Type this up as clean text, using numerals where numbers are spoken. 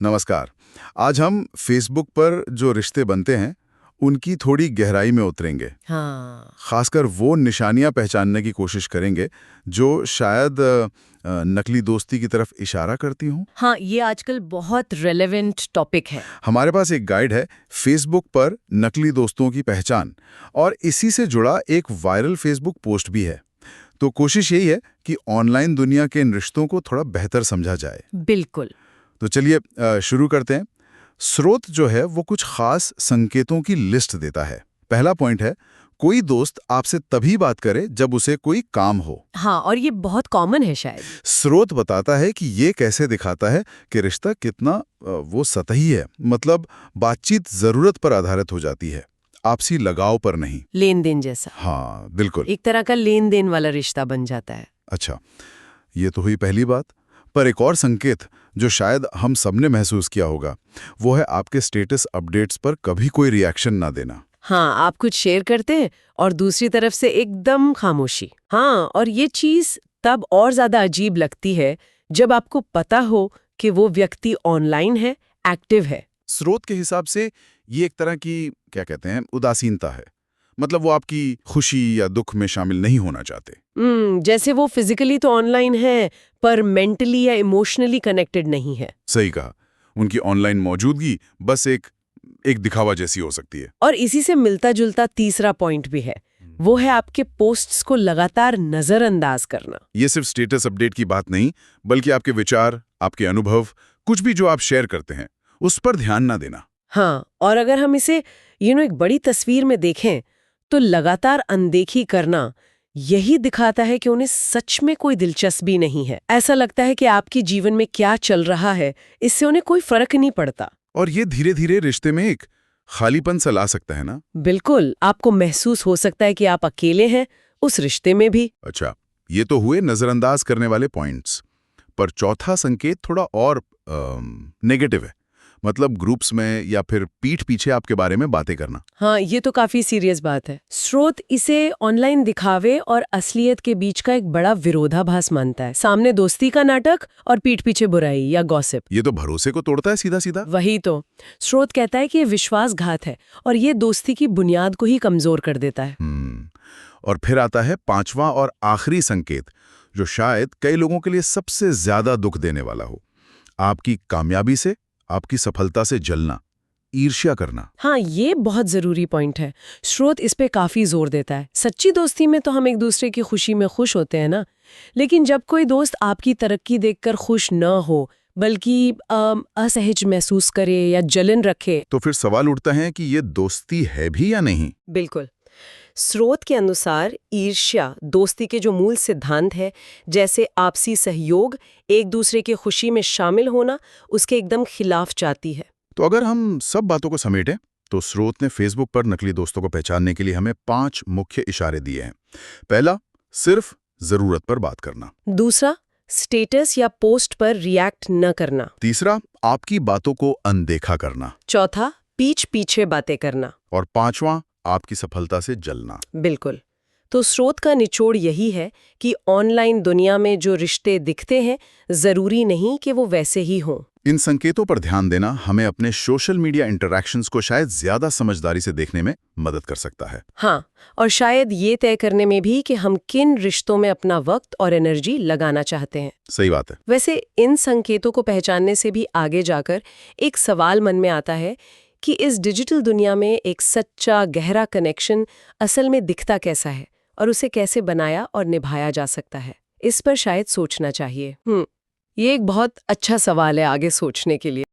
नमस्कार। आज हम फेसबुक पर जो रिश्ते बनते हैं उनकी थोड़ी गहराई में उतरेंगे। हाँ। खासकर वो निशानियां पहचानने की कोशिश करेंगे जो शायद नकली दोस्ती की तरफ इशारा करती हों। हाँ, ये आजकल बहुत रेलेवेंट टॉपिक है। हमारे पास एक गाइड है, फेसबुक पर नकली दोस्तों की पहचान, और इसी से जुड़ा एक वायरल फेसबुक पोस्ट भी है। तो कोशिश यही है कि ऑनलाइन दुनिया के इन रिश्तों को थोड़ा बेहतर समझा जाए। बिल्कुल। तो चलिए शुरू करते हैं। स्रोत जो है वो कुछ खास संकेतों की लिस्ट देता है। पहला पॉइंट है, कोई दोस्त आपसे तभी बात करे जब उसे कोई काम हो। हाँ, और ये बहुत कॉमन है शायद। स्रोत बताता है कि ये कैसे दिखाता है कि रिश्ता कितना वो सतही है, मतलब बातचीत जरूरत पर आधारित हो जाती है, आपसी लगाव पर नहीं। लेन देन जैसा। हाँ बिल्कुल। एक तरह का लेन देन वाला रिश्ता बन जाता है। अच्छा, ये तो हुई पहली बात। पर एक और संकेत जो शायद हम सबने महसूस किया होगा, वो है आपके स्टेटस अपडेट्स पर कभी कोई रिएक्शन ना देना। हाँ, आप कुछ शेयर करते हैं और दूसरी तरफ से एकदम खामोशी। हाँ, और ये चीज तब और ज्यादा अजीब लगती है जब आपको पता हो कि वो व्यक्ति ऑनलाइन है, एक्टिव है। स्रोत के हिसाब से ये एक तरह की, क्या कहते हैं, उदासीनता है। मतलब वो आपकी खुशी या दुख में शामिल नहीं होना चाहते। जैसे वो फिजिकली तो ऑनलाइन है पर मेंटली या इमोशनली कनेक्टेड नहीं है। सही कहा। उनकी ऑनलाइन मौजूदगी बस एक दिखावा जैसी हो सकती है। और इसी से मिलता जुलता तीसरा पॉइंट भी है, वो है आपके पोस्ट्स को लगातार नजरअंदाज करना। ये सिर्फ स्टेटस अपडेट की बात नहीं, बल्कि आपके विचार, आपके अनुभव, कुछ भी जो आप शेयर करते हैं उस पर ध्यान ना देना। हाँ, और अगर हम इसे एक बड़ी तस्वीर में देखें तो लगातार अनदेखी करना यही दिखाता है कि उन्हें सच में कोई दिलचस्पी नहीं है। ऐसा लगता है कि आपके जीवन में क्या चल रहा है इससे उन्हें कोई फर्क नहीं पड़ता। और ये धीरे धीरे रिश्ते में एक खालीपन सा ला सकता है ना। बिल्कुल, आपको महसूस हो सकता है कि आप अकेले हैं उस रिश्ते में भी। अच्छा, ये तो हुए नजरअंदाज करने वाले पॉइंट्स। पर चौथा संकेत थोड़ा और नेगेटिव है। मतलब ग्रुप्स में या फिर पीठ पीछे आपके बारे में बातें करना। हाँ, ये तो काफी सीरियस बात है। स्रोत इसे ऑनलाइन दिखावे और असलियत के बीच का एक बड़ा विरोधाभास मानता है। सामने दोस्ती का नाटक और पीठ पीछे बुराई या गॉसिप। ये तो भरोसे को तोड़ता है सीधा सीधा। वही तो। स्रोत कहता है कि ये विश्वासघात है और ये दोस्ती की बुनियाद को ही कमजोर कर देता है। और फिर आता है पांचवा और आखिरी संकेत, जो शायद कई लोगों के लिए सबसे ज्यादा दुख देने वाला हो। आपकी कामयाबी से, आपकी सफलता से जलना, ईर्ष्या करना। हाँ, ये बहुत जरूरी पॉइंट है। स्रोत इस पे काफी जोर देता है। सच्ची दोस्ती में तो हम एक दूसरे की खुशी में खुश होते हैं ना, लेकिन जब कोई दोस्त आपकी तरक्की देखकर खुश न हो बल्कि असहज महसूस करे या जलन रखे, तो फिर सवाल उठता है कि ये दोस्ती है भी या नहीं। बिल्कुल। स्रोत के अनुसार ईर्ष्या दोस्ती के जो मूल सिद्धांत है, जैसे आपसी सहयोग, एक दूसरे की खुशी में शामिल होना, उसके एकदम खिलाफ जाती है। तो अगर हम सब बातों को समेटें तो स्रोत ने फेसबुक पर नकली दोस्तों को पहचानने के लिए हमें 5 मुख्य इशारे दिए हैं। पहला, सिर्फ जरूरत पर बात करना। दूसरा, स्टेटस या पोस्ट पर रिएक्ट न करना। तीसरा, आपकी बातों को अनदेखा करना। चौथा, पीछ पीछे बातें करना। और पांचवा, आपकी सफलता से जलना। बिल्कुल। तो स्रोत का निचोड़ यही है कि ऑनलाइन दुनिया में जो रिश्ते दिखते हैं जरूरी नहीं कि वो वैसे ही हों। इन संकेतों पर ध्यान देना हमें अपने सोशल मीडिया इंटरैक्शंस को शायद ज्यादा समझदारी से देखने में मदद कर सकता है। हाँ, और शायद ये तय करने में भी कि हम किन रिश्तों में अपना वक्त और एनर्जी लगाना चाहते हैं। सही बात है। वैसे इन संकेतों को पहचानने से भी आगे जाकर एक सवाल मन में आता है कि इस डिजिटल दुनिया में एक सच्चा गहरा कनेक्शन असल में दिखता कैसा है और उसे कैसे बनाया और निभाया जा सकता है। इस पर शायद सोचना चाहिए। ये एक बहुत अच्छा सवाल है आगे सोचने के लिए।